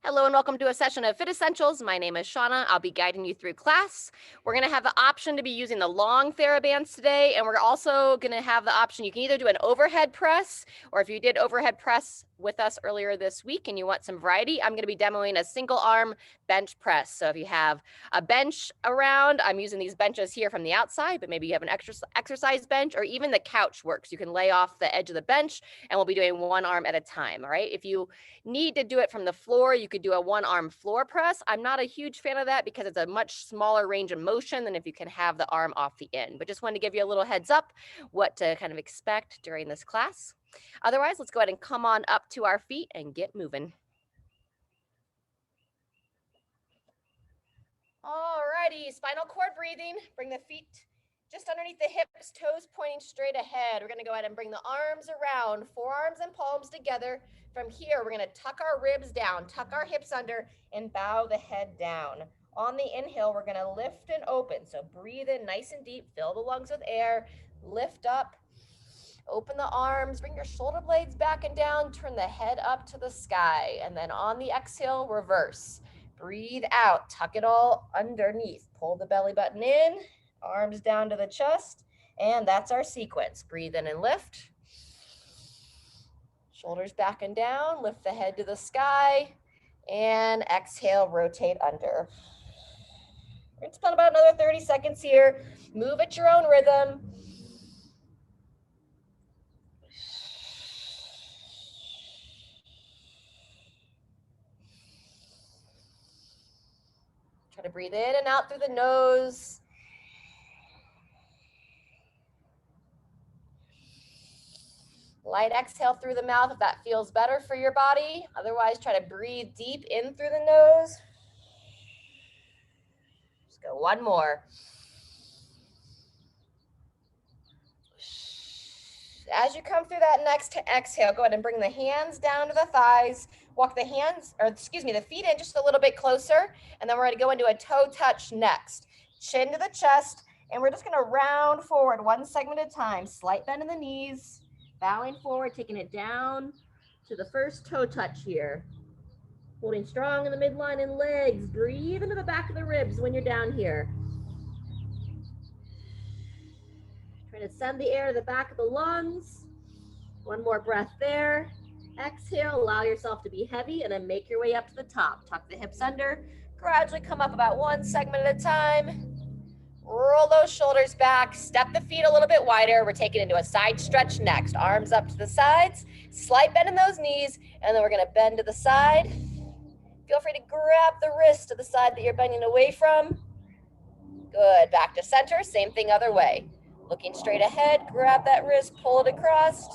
Hello and welcome to a session of Fit Essentials. My name is Shauna. I'll be guiding you through class. We're going to have the option to be using the long TheraBands today, and we're also going to have the option you can either do an overhead press, or if you did overhead press with us earlier this week and you want some variety, I'm going to be demoing a single arm bench press. So if you have a bench around, I'm using these benches here from the outside, but maybe you have an exercise bench, or even the couch works. You can lay off the edge of the bench, and we'll be doing one arm at a time. All right. If you need to do it from the floor, you could do a one arm floor press. I'm not a huge fan of that because it's a much smaller range of motion than if you can have the arm off the end. But just wanted to give you a little heads up what to kind of expect during this class. Otherwise, let's go ahead and come on up to our feet and get moving. All righty, spinal cord breathing. Bring the feet just underneath the hips, toes pointing straight ahead. We're gonna go ahead and bring the arms around, forearms and palms together. From here, we're gonna tuck our ribs down, tuck our hips under, and bow the head down. On the inhale, we're gonna lift and open. So breathe in nice and deep, fill the lungs with air, lift up, open the arms, bring your shoulder blades back and down, turn the head up to the sky. And then on the exhale, reverse. Breathe out, tuck it all underneath. Pull the belly button in, arms down to the chest, and that's our sequence. Breathe in and lift. Shoulders back and down, lift the head to the sky, and exhale, rotate under. We're going to spend about another 30 seconds here. Move at your own rhythm. Try to breathe in and out through the nose. Light exhale through the mouth if that feels better for your body. Otherwise, try to breathe deep in through the nose. Just go one more. As you come through that next exhale, go ahead and bring the hands down to the thighs. Walk the feet in just a little bit closer. And then we're going to go into a toe touch next. Chin to the chest. And we're just going to round forward one segment at a time. Slight bend in the knees. Bowing forward, taking it down to the first toe touch here. Holding strong in the midline and legs. Breathe into the back of the ribs when you're down here. Trying to send the air to the back of the lungs. One more breath there. Exhale, allow yourself to be heavy and then make your way up to the top. Tuck the hips under. Gradually come up about one segment at a time. Roll those shoulders back. Step the feet a little bit wider. We're taking into a side stretch next. Arms up to the sides. Slight bend in those knees. And then we're going to bend to the side. Feel free to grab the wrist to the side that you're bending away from. Good. Back to center. Same thing other way. Looking straight ahead. Grab that wrist. Pull it across.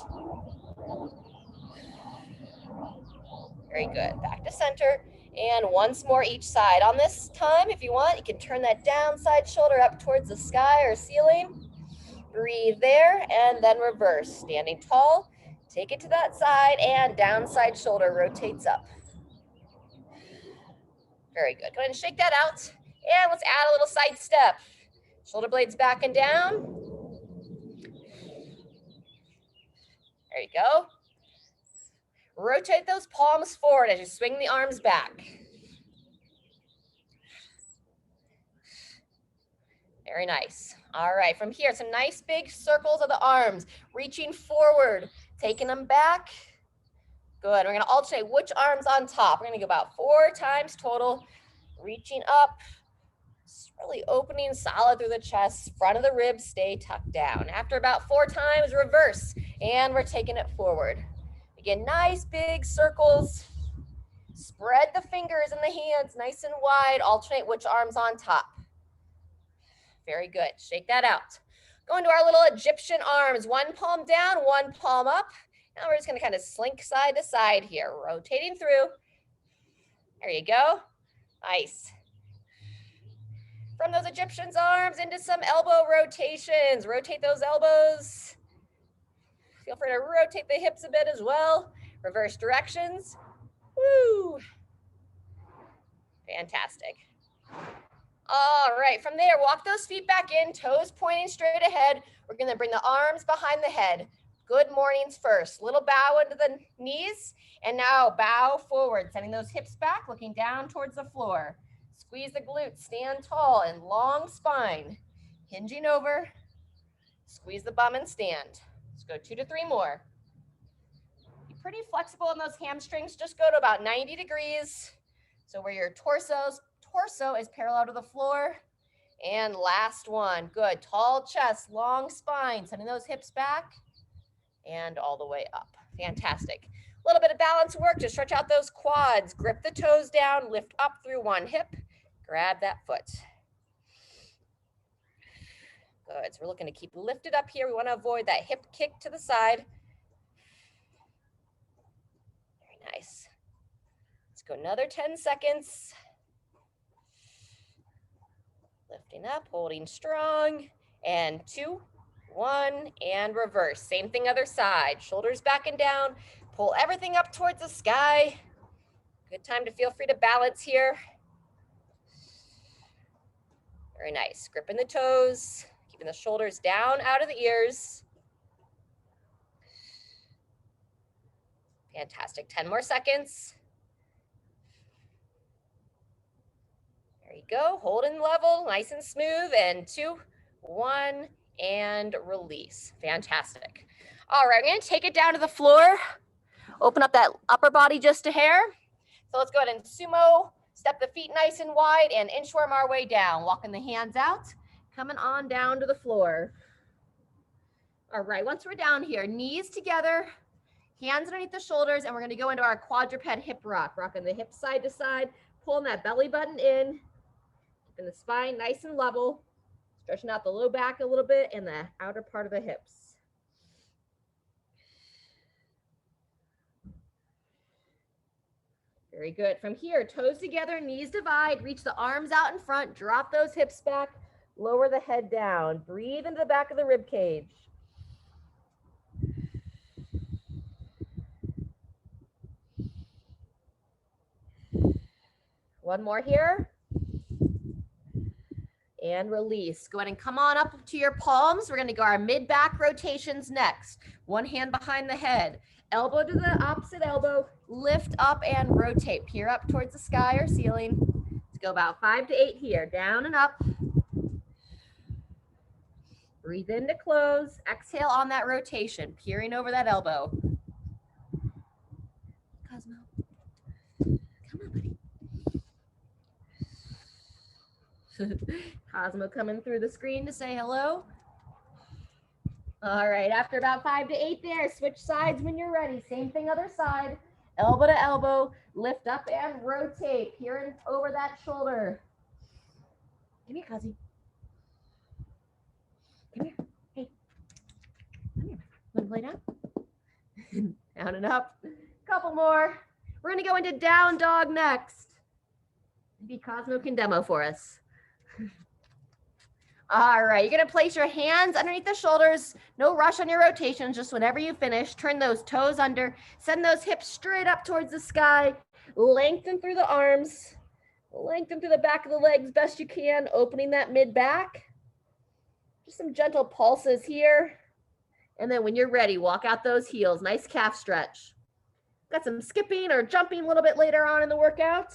Very good. Back to center. And once more each side. On this time, if you want, you can turn that downside shoulder up towards the sky or ceiling. Breathe there and then reverse. Standing tall, take it to that side and downside shoulder rotates up. Very good. Go ahead and shake that out. And let's add a little side step. Shoulder blades back and down. There you go. Rotate those palms forward as you swing the arms back. Very nice. All right, from here, some nice big circles of the arms, reaching forward, taking them back. Good. We're going to alternate which arm's on top. We're going to go about 4 times total, reaching up, really opening solid through the chest, front of the ribs, stay tucked down. After about 4 times, reverse, and we're taking it forward. Again, nice big circles. Spread the fingers and the hands nice and wide. Alternate which arm's on top. Very good. Shake that out. Go into our little Egyptian arms. One palm down, one palm up. Now we're just going to kind of slink side to side here, rotating through. There you go. Nice. From those Egyptian's arms into some elbow rotations. Rotate those elbows. Feel free to rotate the hips a bit as well. Reverse directions. Woo! Fantastic. All right, from there, walk those feet back in, toes pointing straight ahead. We're gonna bring the arms behind the head. Good mornings first. Little bow into the knees, and now bow forward, sending those hips back, looking down towards the floor. Squeeze the glutes, stand tall and long spine. Hinging over, squeeze the bum and stand. Let's go 2 to 3 more. Be pretty flexible in those hamstrings. Just go to about 90 degrees. So where your torso is parallel to the floor. And last one. Good. Tall chest, long spine, sending those hips back and all the way up. Fantastic. A little bit of balance work to stretch out those quads. Grip the toes down, lift up through one hip. Grab that foot. Good. So we're looking to keep lifted up here. We want to avoid that hip kick to the side. Very nice. Let's go another 10 seconds. Lifting up, holding strong. And 2, 1, and reverse. Same thing other side. Shoulders back and down. Pull everything up towards the sky. Good time to feel free to balance here. Very nice. Gripping the toes, keeping the shoulders down out of the ears. Fantastic. 10 more seconds. There you go. Holding level, nice and smooth. And 2, 1, and release. Fantastic. All right, we're going to take it down to the floor. Open up that upper body just a hair. So let's go ahead and sumo. Step the feet nice and wide and inchworm our way down. Walking the hands out, coming on down to the floor. All right, once we're down here, knees together, hands underneath the shoulders, and we're gonna go into our quadruped hip rock. Rocking the hips side to side, pulling that belly button in, keeping the spine nice and level, stretching out the low back a little bit and the outer part of the hips. Very good. From here, toes together, knees divide, reach the arms out in front, drop those hips back, lower the head down. Breathe into the back of the rib cage. One more here. And release. Go ahead and come on up to your palms. We're going to go our mid-back rotations next. One hand behind the head. Elbow to the opposite elbow. Lift up and rotate. Peer up towards the sky or ceiling. Let's go about 5 to 8 here. Down and up. Breathe in to close. Exhale on that rotation. Peering over that elbow. Cosmo. Come on, buddy. Cosmo coming through the screen to say hello. All right, after about 5 to 8 there, switch sides when you're ready. Same thing other side. Elbow to elbow, lift up and rotate. Peering over that shoulder. Come here, Cosy. Come here. Hey. Come here. Want to play now? Down and up. Couple more. We're going to go into down dog next. Maybe Cosmo can demo for us. All right, you're going to place your hands underneath the shoulders. No rush on your rotations, just whenever you finish. Turn those toes under. Send those hips straight up towards the sky. Lengthen through the arms. Lengthen through the back of the legs best you can, opening that mid-back. Just some gentle pulses here. And then when you're ready, walk out those heels. Nice calf stretch. Got some skipping or jumping a little bit later on in the workout.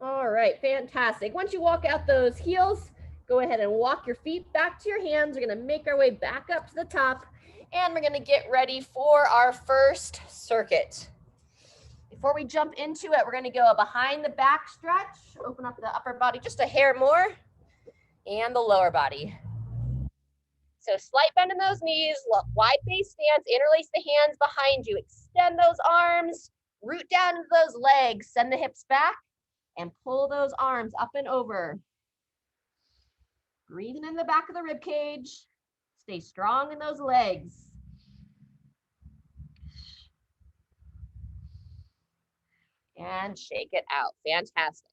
All right, fantastic. Once you walk out those heels, go ahead and walk your feet back to your hands. We're going to make our way back up to the top, and we're going to get ready for our first circuit. Before we jump into it, we're going to go behind the back stretch, open up the upper body just a hair more, and the lower body. So slight bend in those knees, wide base stance, interlace the hands behind you, extend those arms, root down into those legs, send the hips back, and pull those arms up and over. Breathing in the back of the rib cage. Stay strong in those legs. And shake it out. Fantastic.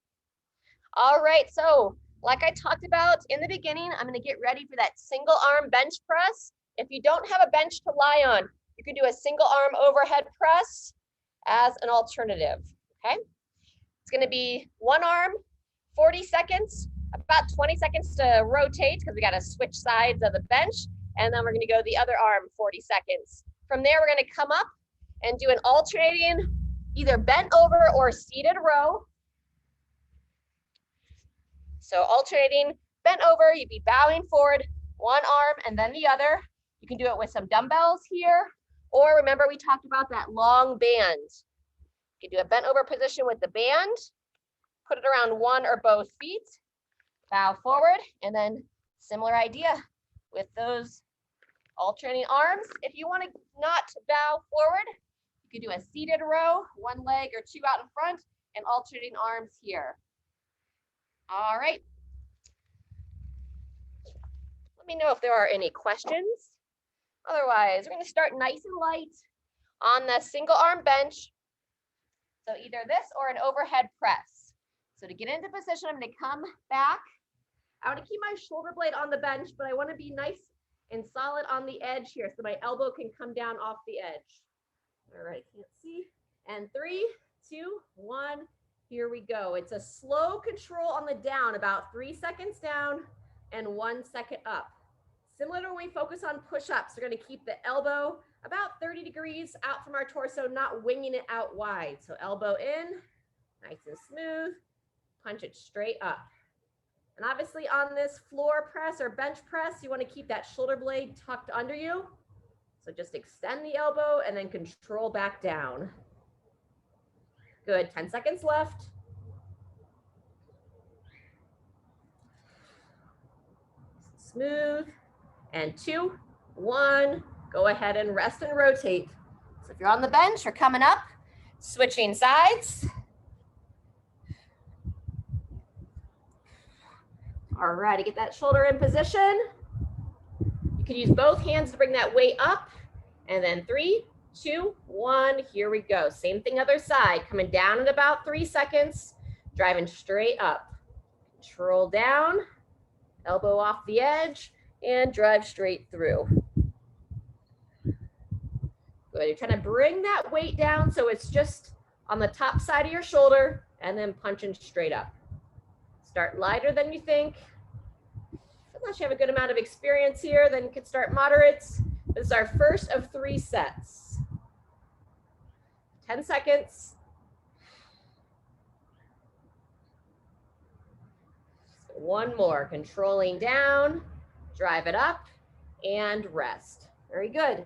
All right, so like I talked about in the beginning, I'm going to get ready for that single arm bench press. If you don't have a bench to lie on, you can do a single arm overhead press as an alternative, okay? It's going to be one arm, 40 seconds, about 20 seconds to rotate because we got to switch sides of the bench. And then we're going to go the other arm 40 seconds. From there, we're going to come up and do an alternating either bent over or seated row. So alternating bent over, you'd be bowing forward, one arm and then the other. You can do it with some dumbbells here, or remember we talked about that long band. You can do a bent over position with the band, put it around one or both feet, bow forward, and then similar idea with those alternating arms. If you want to not bow forward, you can do a seated row, one leg or two out in front, and alternating arms here. All right. Let me know if there are any questions. Otherwise, we're going to start nice and light on the single arm bench. So either this or an overhead press. So to get into position, I'm going to come back. I want to keep my shoulder blade on the bench, but I want to be nice and solid on the edge here so my elbow can come down off the edge. All right, can't see. And 3, 2, 1, here we go. It's a slow control on the down, about 3 seconds down and 1 second up. Similar to when we focus on push-ups, we're going to keep the elbow about 30 degrees out from our torso, not winging it out wide. So elbow in, nice and smooth, punch it straight up. And obviously on this floor press or bench press, you want to keep that shoulder blade tucked under you. So just extend the elbow and then control back down. Good, 10 seconds left. Smooth. And 2, 1, go ahead and rest and rotate. So if you're on the bench or coming up, switching sides. All right, to get that shoulder in position. You can use both hands to bring that weight up. And then 3, 2, 1, here we go. Same thing other side, coming down in about 3 seconds, driving straight up. Control down, elbow off the edge, and drive straight through. Good, you're trying to bring that weight down so it's just on the top side of your shoulder and then punching straight up. Start lighter than you think. Unless you have a good amount of experience here, then you can start moderates. This is our first of 3 sets. 10 seconds. So one more, controlling down, drive it up, and rest. Very good.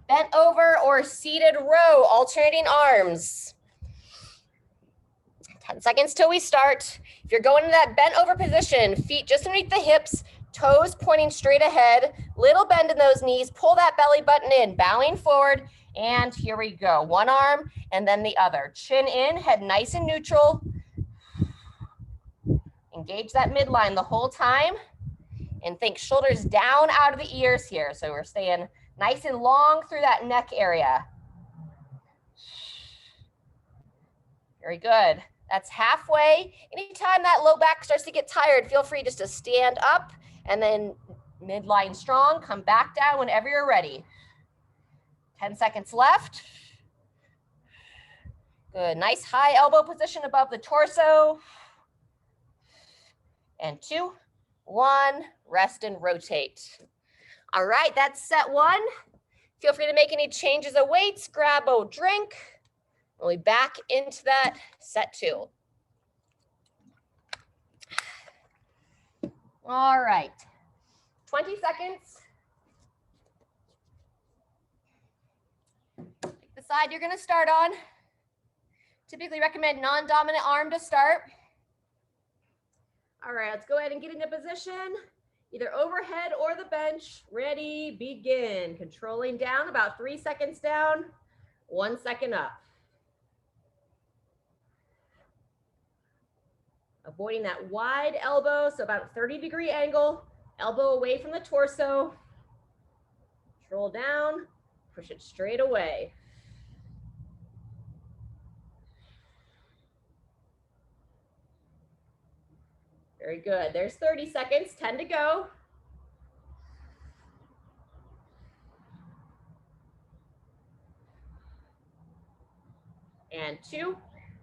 Bent over or seated row, alternating arms. 10 seconds till we start. If you're going to that bent over position, feet just underneath the hips, toes pointing straight ahead, little bend in those knees, pull that belly button in, bowing forward, and here we go. One arm and then the other. Chin in, head nice and neutral. Engage that midline the whole time, and think shoulders down out of the ears here. So we're staying nice and long through that neck area. Very good. That's halfway. Anytime that low back starts to get tired, feel free just to stand up and then midline strong, come back down whenever you're ready. 10 seconds left. Good, nice high elbow position above the torso. And 2, 1, rest and rotate. All right, that's set 1. Feel free to make any changes of weights, grab a drink. We'll be back into that set 2. All right, 20 seconds. Pick the side you're gonna start on. Typically recommend non-dominant arm to start. All right, let's go ahead and get into position, either overhead or the bench. Ready, begin. Controlling down, about 3 seconds down, 1 second up. Avoiding that wide elbow, so about a 30-degree angle, elbow away from the torso. Control down, push it straight away. Very good. There's 30 seconds, 10 to go. And 2,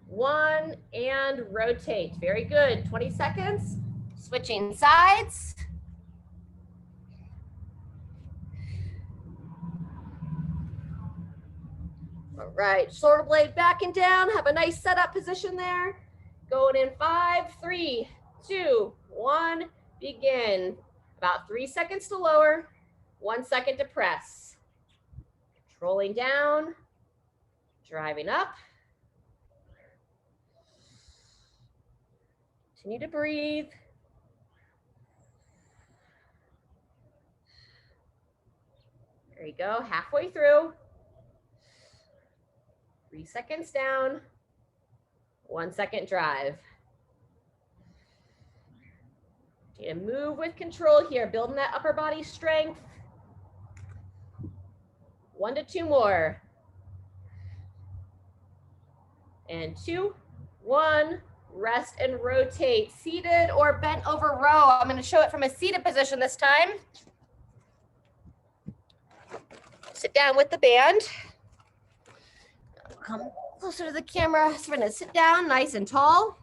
1, and rotate. Very good. 20 seconds. Switching sides. All right, shoulder blade back and down. Have a nice setup position there. Going in 5, 3, 2, 1, begin. About 3 seconds to lower, 1 second to press. Controlling down, driving up. Continue to breathe. There you go, halfway through. 3 seconds down, 1 second drive. You move with control here, building that upper body strength. 1 to 2 more. And 2, 1, rest and rotate. Seated or bent over row. I'm going to show it from a seated position this time. Sit down with the band. Come closer to the camera. So we're going to sit down nice and tall.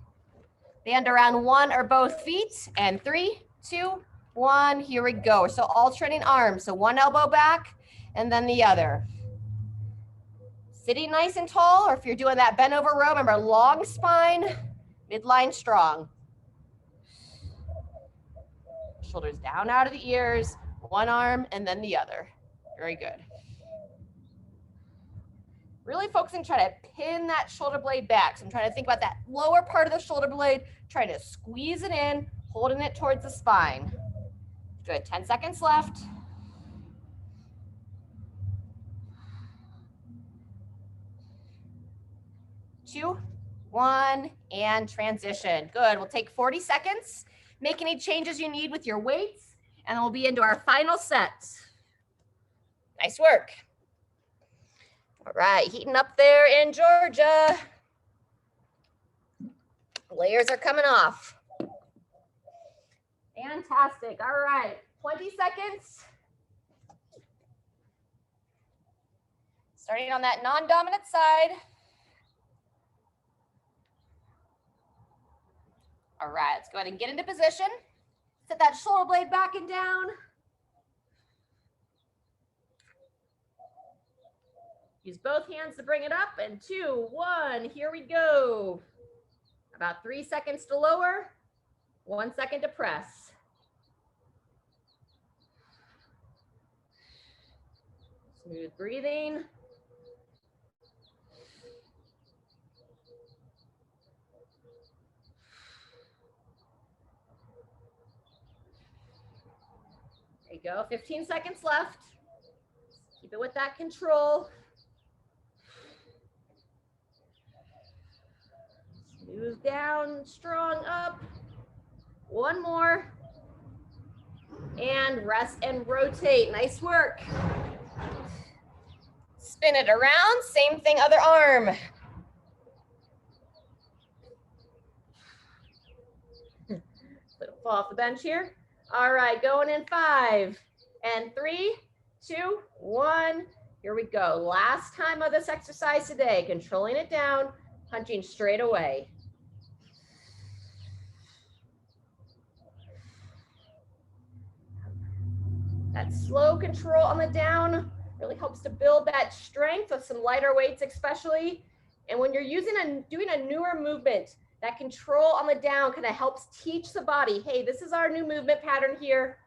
Band around 1 or both feet. And 3, 2, 1. Here we go. So alternating arms. So one elbow back and then the other. Sitting nice and tall, or if you're doing that bent over row, remember long spine, midline strong. Shoulders down out of the ears, one arm and then the other. Very good. Really focusing, try to pin that shoulder blade back. So I'm trying to think about that lower part of the shoulder blade, trying to squeeze it in, holding it towards the spine. Good, 10 seconds left. Two, 1, and transition. Good, we'll take 40 seconds. Make any changes you need with your weights, and then we'll be into our final set. Nice work. All right, heating up there in Georgia. Layers are coming off. Fantastic, all right, 20 seconds. Starting on that non-dominant side. All right, let's go ahead and get into position. Set that shoulder blade back and down. Use both hands to bring it up, and 2, 1, here we go. About 3 seconds to lower, 1 second to press. Smooth breathing. There you go, 15 seconds left. Keep it with that control. Smooth down, strong up. 1 more. And rest and rotate, nice work. Spin it around, same thing, other arm. Let it fall off the bench here. All right, going in 5 and 3, 2, 1. Here we go. Last time of this exercise today, controlling it down, punching straight away. That slow control on the down really helps to build that strength with some lighter weights especially. And when you're doing a newer movement, that control on the down kind of helps teach the body, hey, this is our new movement pattern here.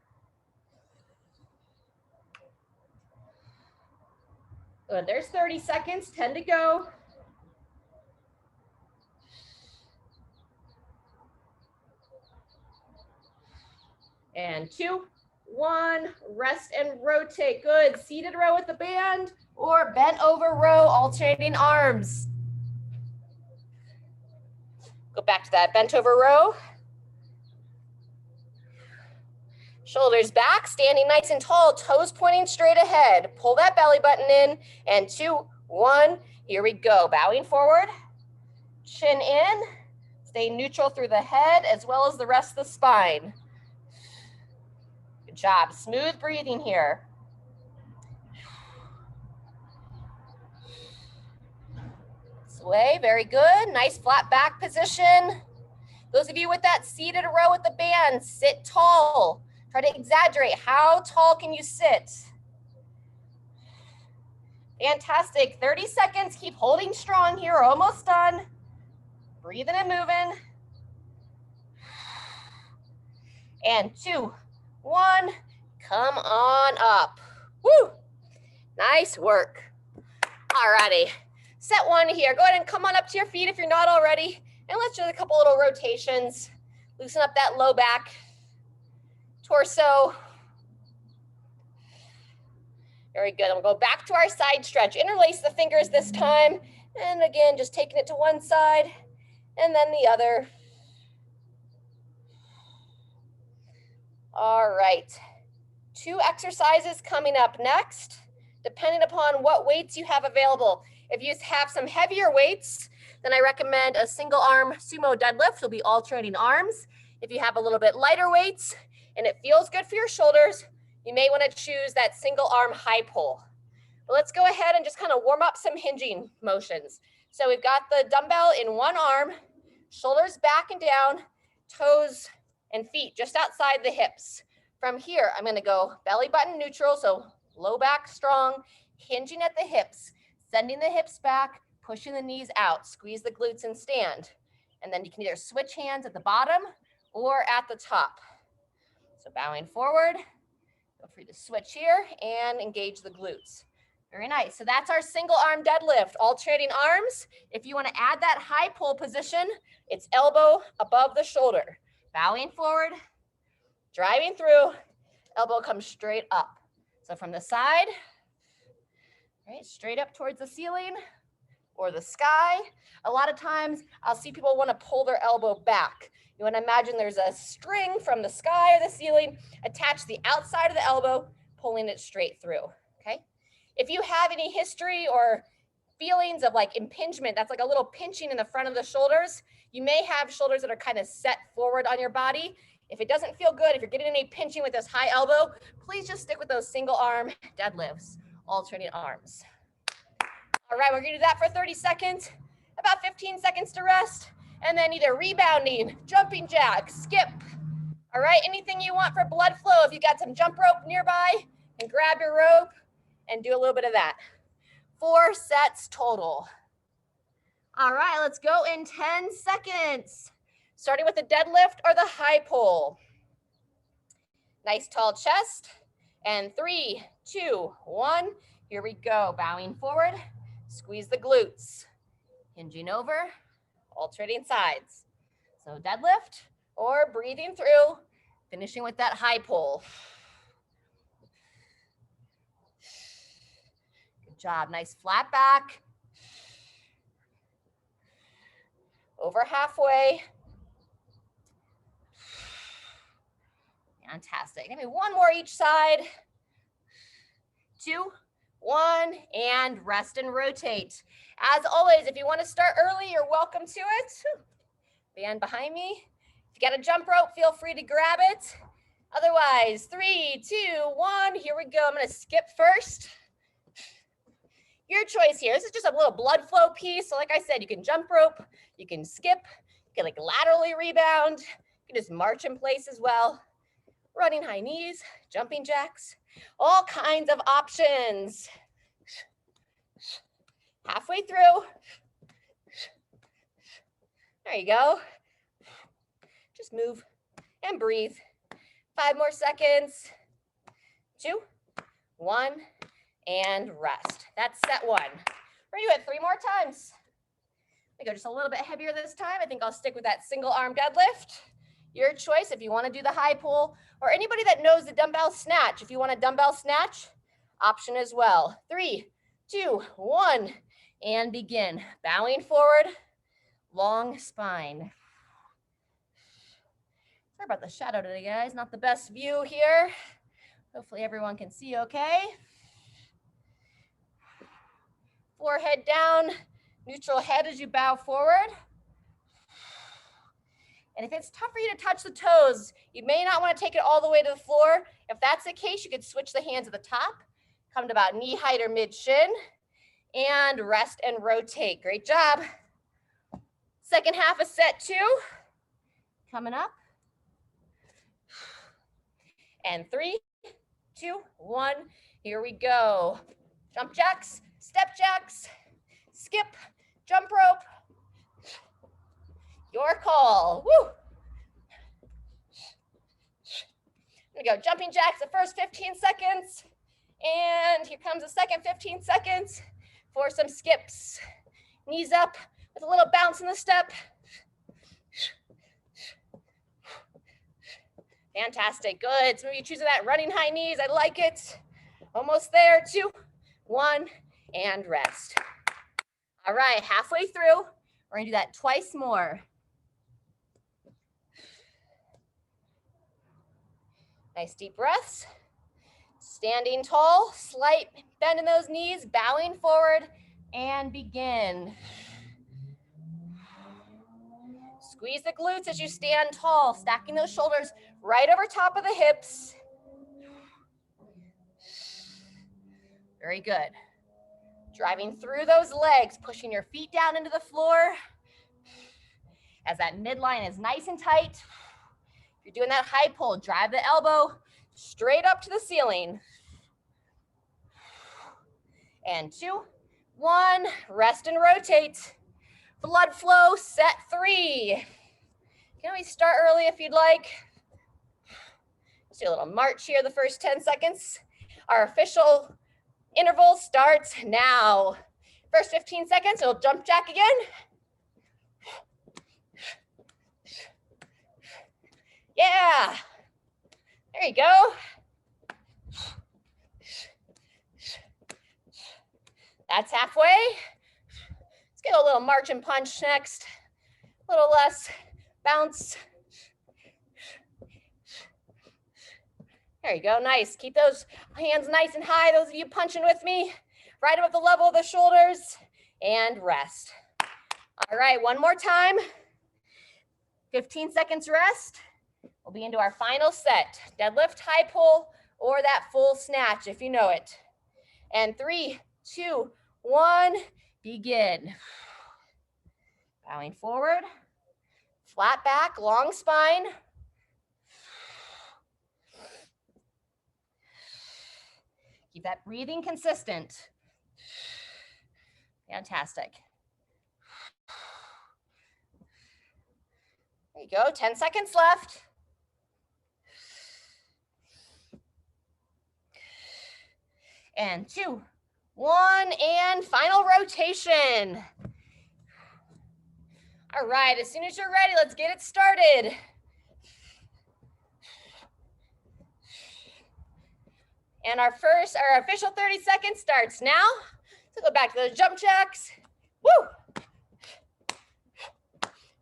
Good, there's 30 seconds, 10 to go. And 2, 1, rest and rotate. Good, seated row with the band or bent over row, alternating arms. Go back to that bent over row. Shoulders back, standing nice and tall, toes pointing straight ahead. Pull that belly button in, and 2, 1, here we go. Bowing forward, chin in, stay neutral through the head as well as the rest of the spine. Good job, smooth breathing here. Sway, very good. Nice flat back position. Those of you with that seated row with the band, sit tall. Try to exaggerate. How tall can you sit? Fantastic. 30 seconds. Keep holding strong here. We're almost done. Breathing and moving. And 2, 1. Come on up. Woo! Nice work. Alrighty. Set 1 here. Go ahead and come on up to your feet if you're not already. And let's do a couple little rotations. Loosen up that low back, torso. Very good. And we'll go back to our side stretch. Interlace the fingers this time. And again, just taking it to one side and then the other. All right. 2 exercises coming up next, depending upon what weights you have available. If you have some heavier weights, then I recommend a single arm sumo deadlift. You'll be alternating arms. If you have a little bit lighter weights and it feels good for your shoulders, you may want to choose that single arm high pull. But let's go ahead and just kind of warm up some hinging motions. So we've got the dumbbell in one arm, shoulders back and down, toes and feet just outside the hips. From here, I'm going to go belly button neutral, so low back strong, hinging at the hips, sending the hips back, pushing the knees out, squeeze the glutes and stand. And then you can either switch hands at the bottom or at the top. So bowing forward, feel free to switch here and engage the glutes. Very nice. So that's our single arm deadlift, alternating arms. If you want to add that high pull position, it's elbow above the shoulder. Bowing forward, driving through, elbow comes straight up. So from the side, right, straight up towards the ceiling or the sky. A lot of times I'll see people want to pull their elbow back. You want to imagine there's a string from the sky or the ceiling attached to the outside of the elbow, pulling it straight through, okay? If you have any history or feelings of like impingement, that's like a little pinching in the front of the shoulders, you may have shoulders that are kind of set forward on your body. If it doesn't feel good, if you're getting any pinching with this high elbow, please just stick with those single arm deadlifts, alternating arms. All right, we're gonna do that for 30 seconds, about 15 seconds to rest, and then either rebounding, jumping jack, skip. All right, anything you want for blood flow. If you got some jump rope nearby, and grab your rope and do a little bit of that. 4 sets total. All right, let's go in 10 seconds. Starting with the deadlift or the high pull. Nice tall chest. And 3, 2, 1. Here we go. Bowing forward. Squeeze the glutes. Hinging over. Alternating sides. So deadlift or breathing through. Finishing with that high pull. Good job. Nice flat back. Over halfway. Fantastic. Maybe one more each side. 2, 1, and rest and rotate. As always, if you want to start early, you're welcome to it. Band behind me. If you got a jump rope, feel free to grab it. Otherwise, 3, 2, 1, here we go. I'm going to skip first. Your choice here. This is just a little blood flow piece. So like I said, you can jump rope, you can skip, you can like laterally rebound, you can just march in place as well. Running high knees, jumping jacks, all kinds of options. Halfway through. There you go. Just move and breathe. 5 more seconds. 2, 1, and rest. That's set 1. We're gonna do it 3 more times. I go just a little bit heavier this time. I think I'll stick with that single arm deadlift. Your choice if you want to do the high pull, or anybody that knows the dumbbell snatch. If you want a dumbbell snatch, option as well. 3, 2, 1, and begin. Bowing forward, long spine. Sorry about the shadow today, guys. Not the best view here. Hopefully everyone can see okay. Forehead down, neutral head as you bow forward. And if it's tough for you to touch the toes, you may not want to take it all the way to the floor. If that's the case, you could switch the hands at the top, come to about knee height or mid shin, and rest and rotate. Great job. Second half of set 2. Coming up. And 3, 2, 1. Here we go. Jump jacks, step jacks, skip, jump rope. Your call. Woo! Here we go. Jumping jacks the first 15 seconds. And here comes the second 15 seconds for some skips. Knees up with a little bounce in the step. Fantastic, good. Some of you choosing that running high knees, I like it. Almost there, 2, 1, and rest. All right, halfway through, we're gonna do that twice more. Nice deep breaths. Standing tall, slight bend in those knees, bowing forward, and begin. Squeeze the glutes as you stand tall, stacking those shoulders right over top of the hips. Very good. Driving through those legs, pushing your feet down into the floor as that midline is nice and tight. If you're doing that high pull, drive the elbow straight up to the ceiling. And 2, 1, rest and rotate. Blood flow, set 3. You can always start early if you'd like. Let's do a little march here the first 10 seconds. Our official interval starts now. First 15 seconds, we'll jump jack again. Yeah, there you go. That's halfway. Let's get a little march and punch next. A little less bounce. There you go, nice. Keep those hands nice and high, those of you punching with me. Right above the level of the shoulders, and rest. All right, one more time. 15 seconds rest. We'll be into our final set. Deadlift, high pull, or that full snatch if you know it. And 3, 2, 1, begin. Bowing forward, flat back, long spine. Keep that breathing consistent. Fantastic. There you go, 10 seconds left. And 2, 1, and final rotation. All right, as soon as you're ready, let's get it started. And our official 30 seconds starts now. So go back to those jump jacks. Woo!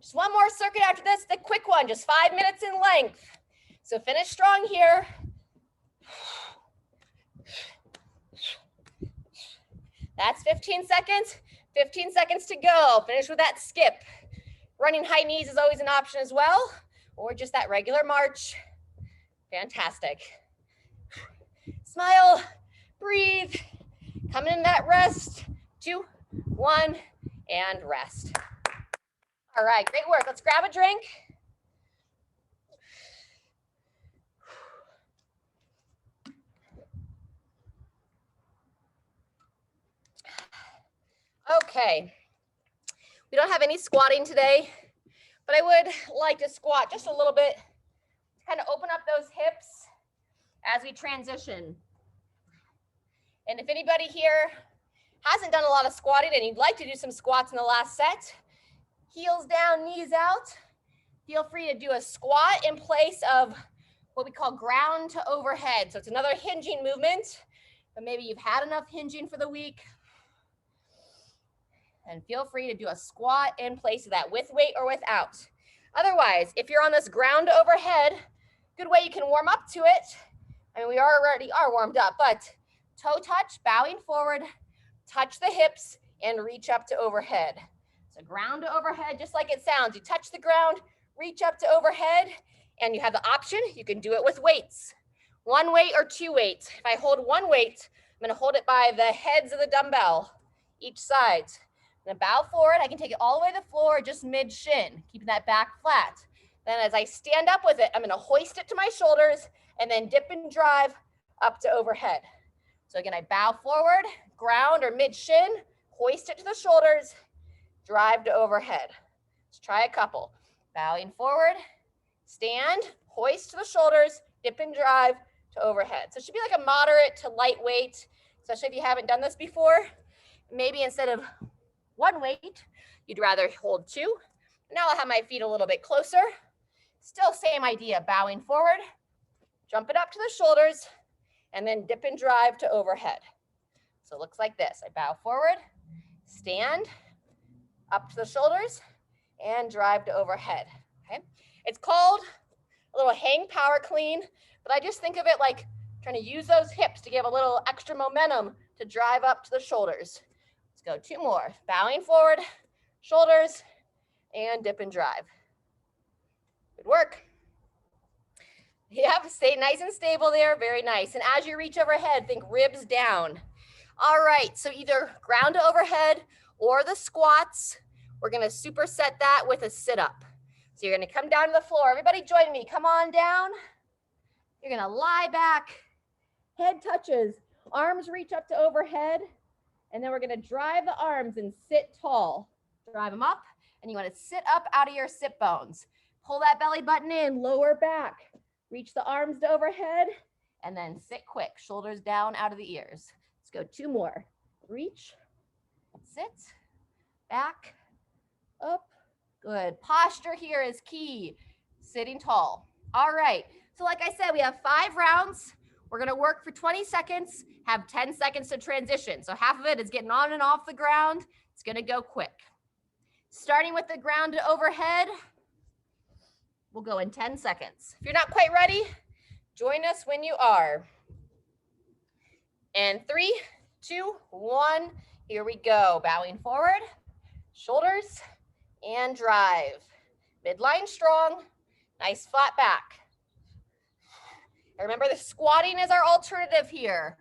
Just one more circuit after this, the quick one, just 5 minutes in length. So finish strong here. That's 15 seconds, 15 seconds to go. Finish with that skip. Running high knees is always an option as well, or just that regular march. Fantastic. Smile, breathe, come in that rest. 2, 1, and rest. All right, great work. Let's grab a drink. Okay, we don't have any squatting today, but I would like to squat just a little bit, kind of open up those hips as we transition. And if anybody here hasn't done a lot of squatting and you'd like to do some squats in the last set, heels down, knees out, feel free to do a squat in place of what we call ground to overhead. So it's another hinging movement, but maybe you've had enough hinging for the week. And feel free to do a squat in place of that with weight or without. Otherwise, if you're on this ground to overhead, good way you can warm up to it. I mean, we already are warmed up, but toe touch, bowing forward, touch the hips and reach up to overhead. So ground to overhead, just like it sounds. You touch the ground, reach up to overhead, and you have the option, you can do it with weights. 1 weight or 2 weights. If I hold 1 weight, I'm gonna hold it by the heads of the dumbbell, each side. I'm gonna bow forward. I can take it all the way to the floor, just mid-shin, keeping that back flat. Then as I stand up with it, I'm gonna hoist it to my shoulders and then dip and drive up to overhead. So again, I bow forward, ground or mid shin, hoist it to the shoulders, drive to overhead. Let's try a couple. Bowing forward, stand, hoist to the shoulders, dip and drive to overhead. So it should be like a moderate to lightweight, especially if you haven't done this before. Maybe instead of one weight, you'd rather hold two. Now I'll have my feet a little bit closer. Still same idea, bowing forward, jump it up to the shoulders, and then dip and drive to overhead. So it looks like this. I bow forward, stand, up to the shoulders, and drive to overhead, okay? It's called a little hang power clean, but I just think of it like trying to use those hips to give a little extra momentum to drive up to the shoulders. Let's go two more. Bowing forward, shoulders, and dip and drive. Good work. Yep, stay nice and stable there, very nice. And as you reach overhead, think ribs down. All right, so either ground to overhead or the squats. We're gonna superset that with a sit-up. So you're gonna come down to the floor. Everybody join me, come on down. You're gonna lie back, head touches, arms reach up to overhead, and then we're gonna drive the arms and sit tall. Drive them up, and you wanna sit up out of your sit bones. Pull that belly button in, lower back. Reach the arms to overhead, and then sit quick, shoulders down out of the ears. Let's go two more. Reach, sit, back, up. Good. Posture here is key. Sitting tall. All right. So like I said, we have 5 rounds. We're going to work for 20 seconds, have 10 seconds to transition. So half of it is getting on and off the ground. It's going to go quick. Starting with the ground to overhead, we'll go in 10 seconds. If you're not quite ready, join us when you are. And 3, 2, 1, here we go. Bowing forward, shoulders, and drive. Midline strong, nice flat back. And remember, the squatting is our alternative here.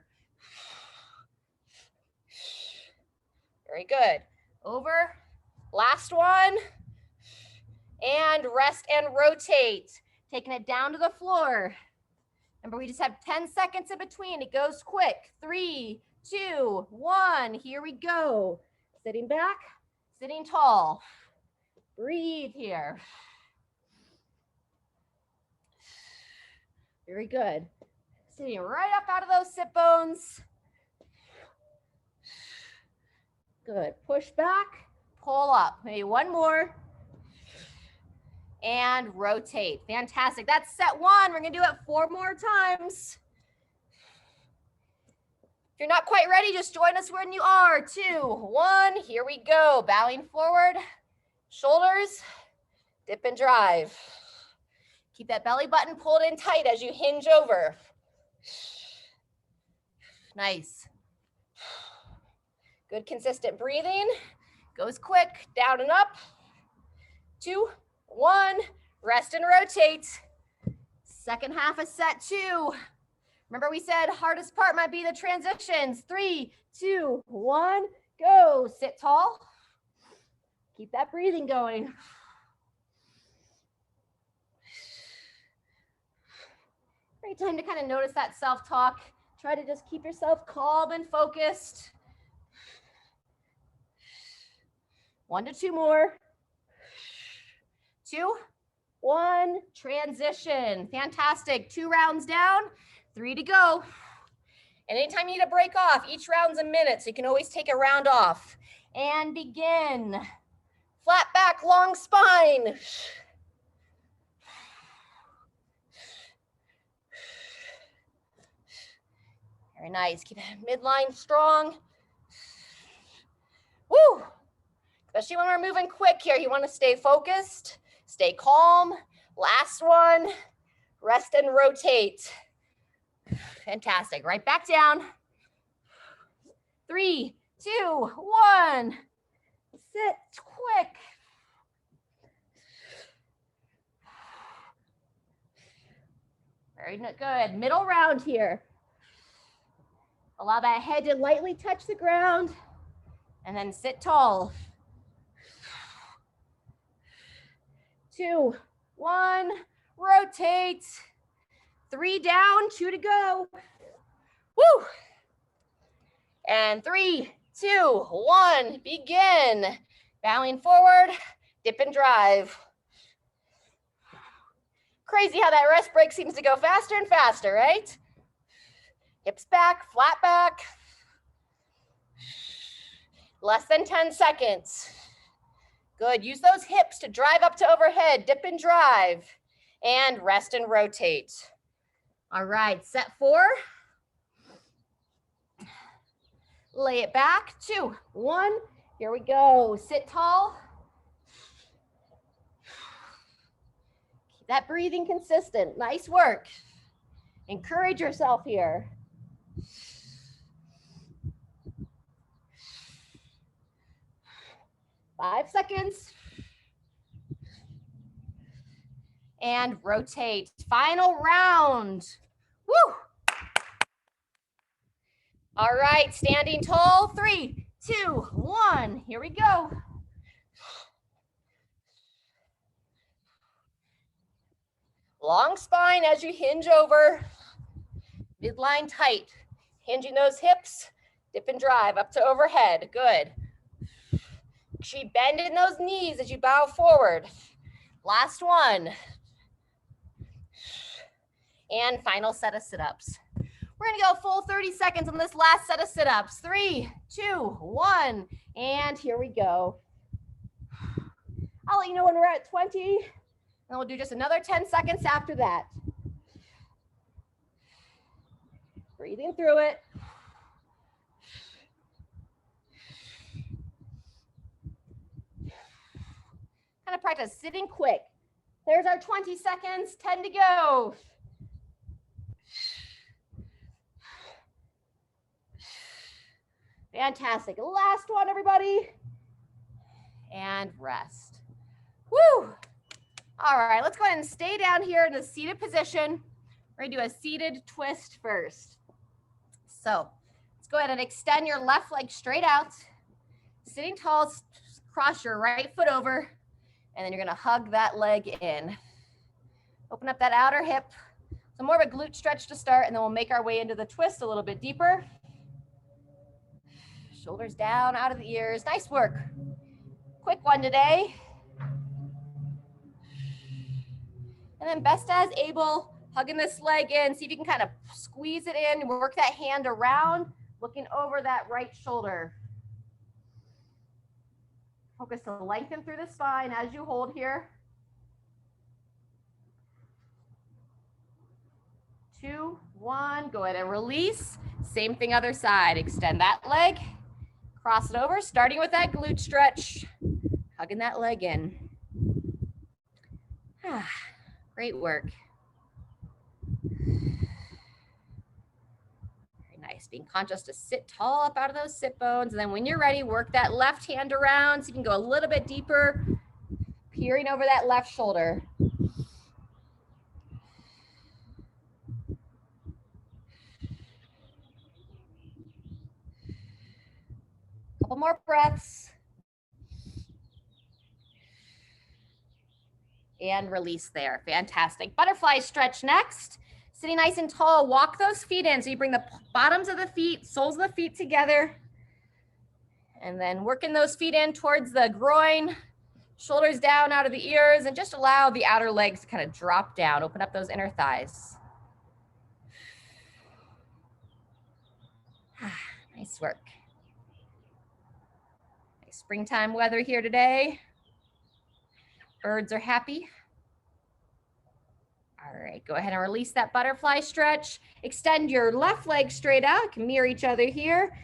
Very good. Over, last one. And rest and rotate. Taking it down to the floor. Remember, we just have 10 seconds in between. It goes quick. 3, 2, 1. Here we go. Sitting back, sitting tall. Breathe here. Very good. Sitting right up out of those sit bones. Good. Push back, pull up. Maybe one more. And rotate. Fantastic. That's set 1. We're going to do it 4 more times. If you're not quite ready, just join us when you are. 2, 1. Here we go. Bowing forward, shoulders, dip and drive. Keep that belly button pulled in tight as you hinge over. Nice. Good consistent breathing. Goes quick, down and up. 2, 1, rest and rotate. Second half of set 2. Remember we said hardest part might be the transitions. 3, 2, 1, go. Sit tall. Keep that breathing going. Great time to kind of notice that self-talk. Try to just keep yourself calm and focused. 1 to 2 more. 2, 1, transition. Fantastic. 2 rounds down, 3 to go. And anytime you need a break off, each round's a minute, so you can always take a round off. And begin. Flat back, long spine. Very nice. Keep that midline strong. Woo! Especially when we're moving quick here, you want to stay focused, stay calm. Last one, rest and rotate. Fantastic. Right back down. 3, 2, 1. Sit quick. Very good. Middle round here. Allow that head to lightly touch the ground and then sit tall. 2, 1, rotate. 3 down, 2 to go. Woo! And 3, 2, 1, begin. Bowing forward, dip and drive. Crazy how that rest break seems to go faster and faster, right? Hips back, flat back. Less than 10 seconds. Good, use those hips to drive up to overhead, dip and drive. And rest and rotate. All right, set 4. Lay it back, 2, 1. Here we go, sit tall. Keep that breathing consistent, nice work. Encourage yourself here. Five seconds. And rotate, final round. Woo! All right, standing tall, 3, 2, 1, here we go. Long spine as you hinge over, midline tight. Hinging those hips, dip and drive up to overhead, good. Make sure you bend in those knees as you bow forward. Last one. And final set of sit-ups. We're gonna go full 30 seconds on this last set of sit-ups. 3, 2, 1, and here we go. I'll let you know when we're at 20, and we'll do just another 10 seconds after that. Breathing through it. Kind of practice sitting quick. There's our 20 seconds, 10 to go. Fantastic. Last one, everybody. And rest. Woo! All right, let's go ahead and stay down here in the seated position. We're gonna do a seated twist first. So let's go ahead and extend your left leg straight out. Sitting tall, cross your right foot over, and then you're gonna hug that leg in. Open up that outer hip. So more of a glute stretch to start, and then we'll make our way into the twist a little bit deeper. Shoulders down, out of the ears. Nice work. Quick one today. And then best as able, hugging this leg in. See if you can kind of squeeze it in, work that hand around, looking over that right shoulder. Focus to lengthen through the spine as you hold here. 2, 1, go ahead and release. Same thing other side. Extend that leg. Cross it over, starting with that glute stretch, hugging that leg in. Great work. Very nice. Being conscious to sit tall up out of those sit bones. And then when you're ready, work that left hand around so you can go a little bit deeper, peering over that left shoulder. Couple more breaths. And release there. Fantastic. Butterfly stretch next. Sitting nice and tall, walk those feet in. So you bring the bottoms of the feet, soles of the feet together. And then working those feet in towards the groin, shoulders down out of the ears, and just allow the outer legs to kind of drop down. Open up those inner thighs. Nice work. Springtime weather here today. Birds are happy. All right, go ahead and release that butterfly stretch. Extend your left leg straight out. You can mirror each other here.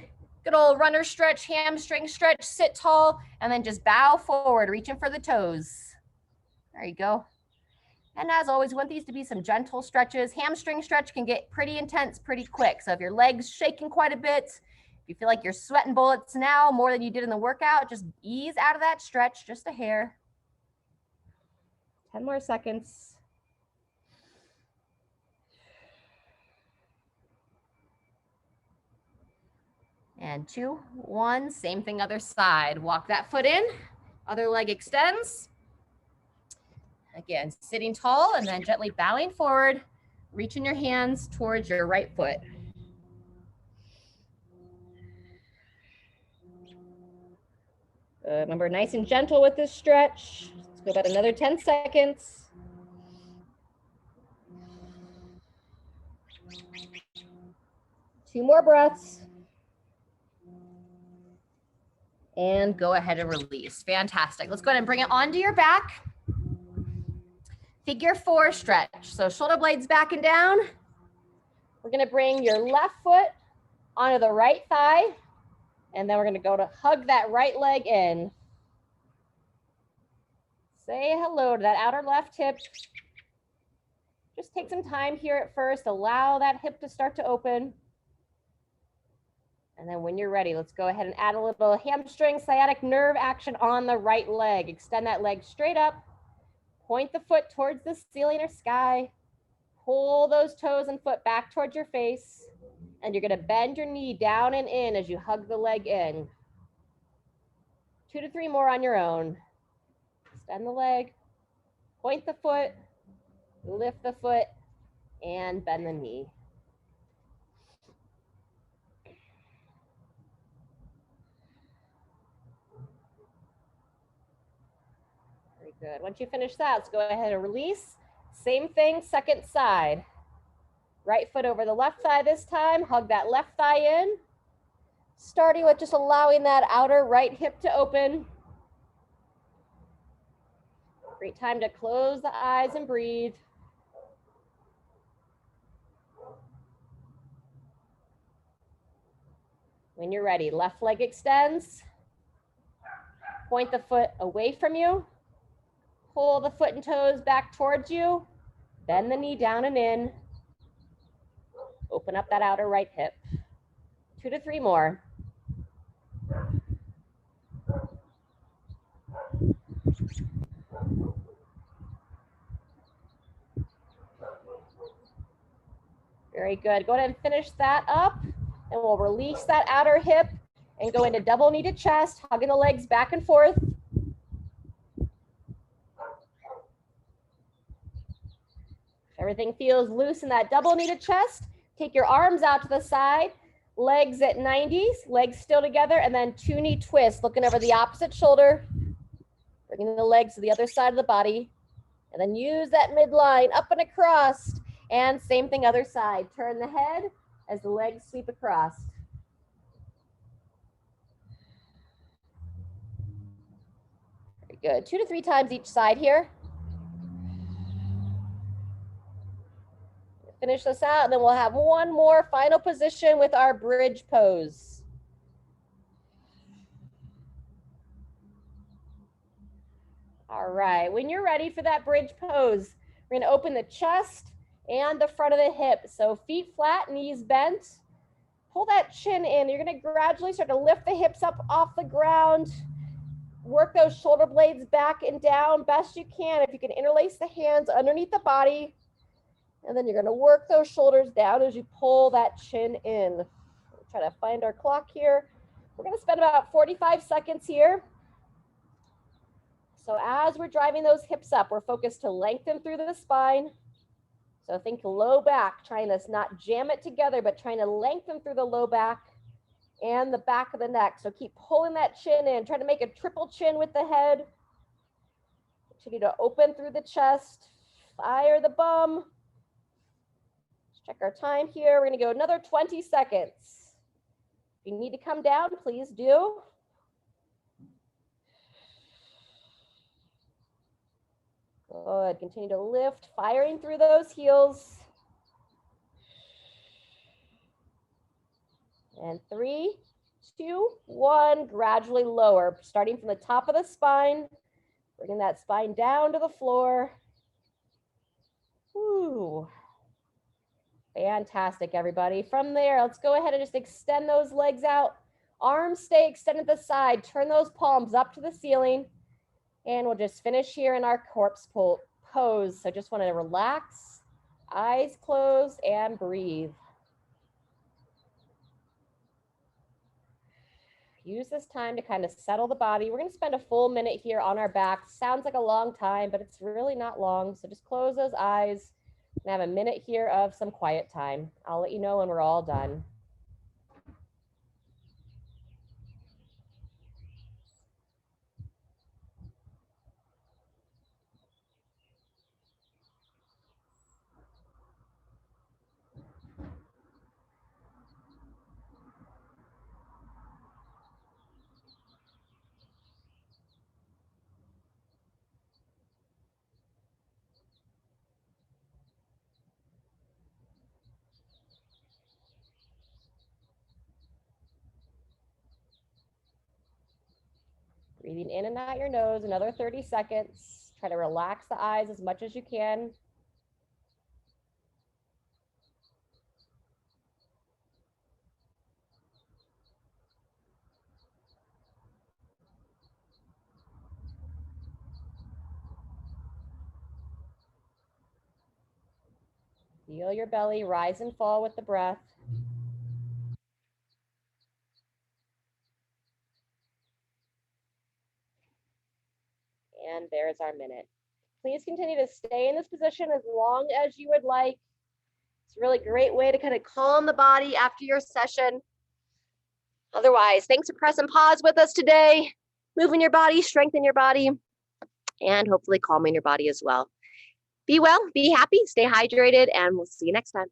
Good old runner stretch, hamstring stretch, sit tall, and then just bow forward, reaching for the toes. There you go. And as always, we want these to be some gentle stretches. Hamstring stretch can get pretty intense pretty quick. So if your leg's shaking quite a bit, you feel like you're sweating bullets now more than you did in the workout, just ease out of that stretch just a hair. 10 more seconds. And 2, 1, same thing other side. Walk that foot in, other leg extends. Again, sitting tall and then gently bowing forward, reaching your hands towards your right foot. Remember, nice and gentle with this stretch. Let's go about another 10 seconds. Two more breaths. And go ahead and release. Fantastic. Let's go ahead and bring it onto your back. Figure 4 stretch. So shoulder blades back and down. We're going to bring your left foot onto the right thigh. And then we're going to go to hug that right leg in. Say hello to that outer left hip. Just take some time here at first. Allow that hip to start to open. And then when you're ready, let's go ahead and add a little hamstring sciatic nerve action on the right leg. Extend that leg straight up. Point the foot towards the ceiling or sky. Pull those toes and foot back towards your face. And you're going to bend your knee down and in as you hug the leg in. 2 to 3 more on your own. Extend the leg. Point the foot. Lift the foot. And bend the knee. Good. Once you finish that, let's go ahead and release. Same thing, second side. Right foot over the left thigh this time. Hug that left thigh in. Starting with just allowing that outer right hip to open. Great time to close the eyes and breathe. When you're ready, left leg extends. Point the foot away from you. Pull the foot and toes back towards you. Bend the knee down and in. Open up that outer right hip. 2 to 3 more. Very good. Go ahead and finish that up. And we'll release that outer hip and go into double knee to chest, hugging the legs back and forth. Everything feels loose in that double knee to chest. Take your arms out to the side, legs at 90s, legs still together, and then 2 knee twists, looking over the opposite shoulder, bringing the legs to the other side of the body, and then use that midline up and across, and same thing other side. Turn the head as the legs sweep across. Very good. 2 to 3 times each side here. Finish this out, and then we'll have one more final position with our bridge pose. All right, when you're ready for that bridge pose, we're gonna open the chest and the front of the hip. So feet flat, knees bent. Pull that chin in. You're gonna gradually start to lift the hips up off the ground. Work those shoulder blades back and down best you can. If you can interlace the hands underneath the body. And then you're going to work those shoulders down as you pull that chin in. We'll try to find our clock here. We're going to spend about 45 seconds here. So as we're driving those hips up, we're focused to lengthen through the spine. So think low back, trying to not jam it together, but trying to lengthen through the low back and the back of the neck. So keep pulling that chin in. Try to make a triple chin with the head. Continue to open through the chest. Fire the bum. Check our time here. We're going to go another 20 seconds. If you need to come down, please do. Good. Continue to lift, firing through those heels. And 3, 2, 1. Gradually lower, starting from the top of the spine, bringing that spine down to the floor. Woo. Fantastic, everybody. From there, let's go ahead and just extend those legs out. Arms stay extended to the side. Turn those palms up to the ceiling. And we'll just finish here in our corpse pose. So just want to relax, eyes closed, and breathe. use this time to kind of settle the body. We're going to spend a full minute here on our back. Sounds like a long time, but it's really not long. So just close those eyes and have a minute here of some quiet time. I'll let you know when we're all done. Breathing in and out your nose, another 30 seconds. Try to relax the eyes as much as you can. Feel your belly rise and fall with the breath. And there's our minute. Please continue to stay in this position as long as you would like. It's a really great way to kind of calm the body after your session. Otherwise, thanks for pressing pause with us today. Moving your body, strengthen your body, and hopefully calming your body as well. Be well, be happy, stay hydrated, and we'll see you next time.